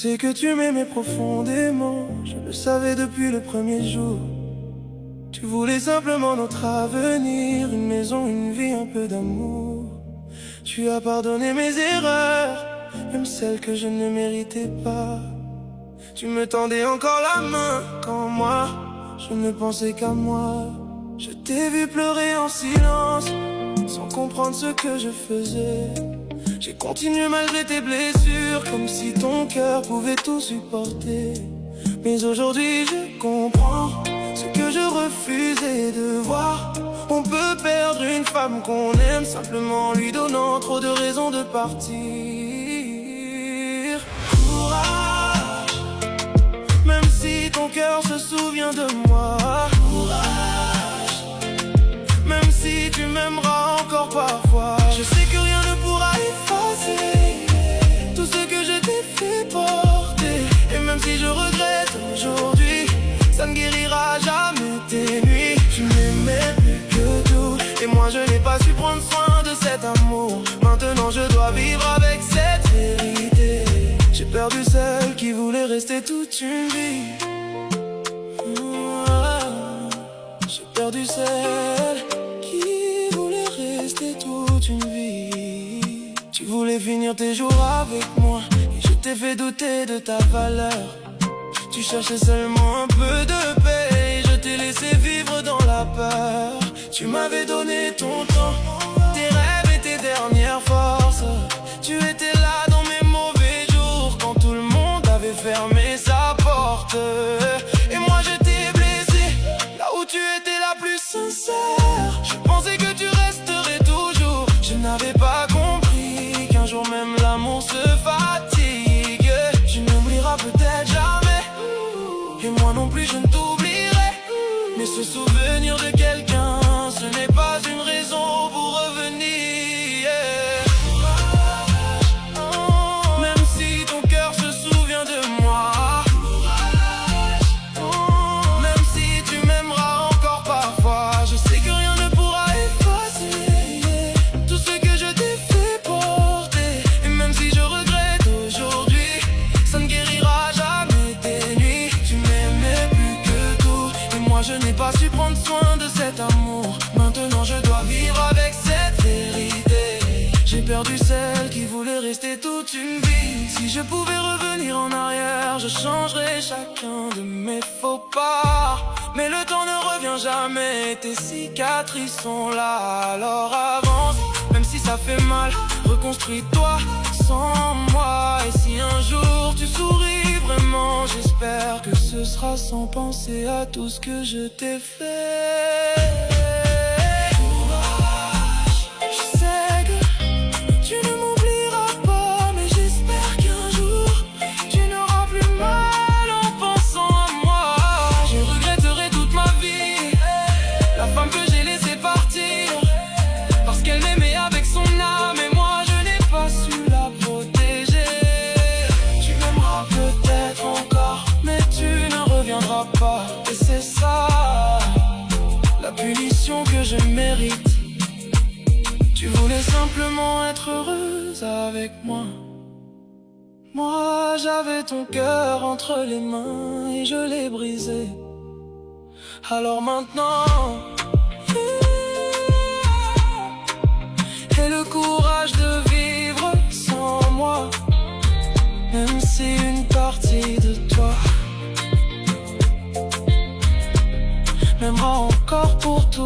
sais que tu m'aimais profondément, je le savais depuis le premier jour. Tu voulais simplement notre avenir, une maison, une vie, un peu d'amour. Tu as pardonné mes erreurs, même celles que je ne méritais pas. Tu me tendais encore la main quand moi, je ne pensais qu'à moi. Je t'ai vu pleurer en silence, sans comprendre ce que je faisais. J'ai continué malgré tes blessures, comme si ton cœur pouvait tout supporter. Mais aujourd'hui je comprends ce que je refusais de voir. On peut perdre une femme qu'on aime simplement en lui donnant trop de raisons de partir. Courage, même si ton cœur se souvient de moi. Courage, même si tu m'aimeras encore parfois. Je sais que rien ne pourra effacer tout ce que je t'ai fait porter. Et même si je regrette aujourd'hui, ça ne guérira jamais tes nuits. Tu m'aimais plus que tout, et moi je n'ai pas su prendre soin de cet amour. Maintenant je dois vivre avec cette vérité. J'ai perdu celle qui voulait rester toute une vie. J'ai perdu celle qui voulait rester toute une vie. Tu voulais finir tes jours avec moi, et je t'ai fait douter de ta valeur. Tu cherchais seulement un peu de paix, et je t'ai laissé vivre dans la peur. Tu m'avais donné ton temps, tes rêves et tes dernières forces. Tu étais là dans mes mauvais jours, quand tout le monde avait fermé sa porte. Et moi je t'ai blessé, là où tu étais la plus sincère. Je pensais que tu resterais toujours. Je n'avais pas compris qu'un jour même l'amour se fatigue. Tu n'oublieras peut-être jamais, et moi non plus je ne t'oublierai. Mais se souvenir de quelqu'un, ce n'est pas une raison pour revenir. Oh, même si ton cœur se souvient de moi. Oh, même si tu m'aimeras encore parfois. Je sais que rien ne pourra effacer tout ce que je t'ai fait porter. Et même si je regrette aujourd'hui, ça ne guérira jamais tes nuits. Tu m'aimais plus que tout, et moi je n'ai pas su prendre soin de cet amour. Maintenant je dois vivre avec cette vérité. J'ai perdu celle qui voulait rester toute une vie. Si je pouvais revenir en arrière, je changerais chacun de mes faux pas. Mais le temps ne revient jamais, tes cicatrices sont là. Alors avance, même si ça fait mal, reconstruis-toi sans moi. Et si un jour tu souris vraiment, j'espère que ce sera sans penser à tout ce que je t'ai fait. Courage, je sais que tu ne m'oublieras pas, mais j'espère qu'un jour tu n'auras plus mal en pensant à moi. Je regretterai toute ma vie la femme que j'ai laissée partir, parce qu'elle m'aimait avec son âme, et moi je n'ai pas su la protéger. Tu m'aimeras peut-être encore, mais tu ne reviendras pas. Et c'est ça, la punition que je mérite. Tu voulais simplement être heureuse avec moi. Moi j'avais ton cœur entre les mains, et je l'ai brisé. Alors maintenant, et le courage de vivre sans moi, même si une partie de toi m'aimera encore pour tout.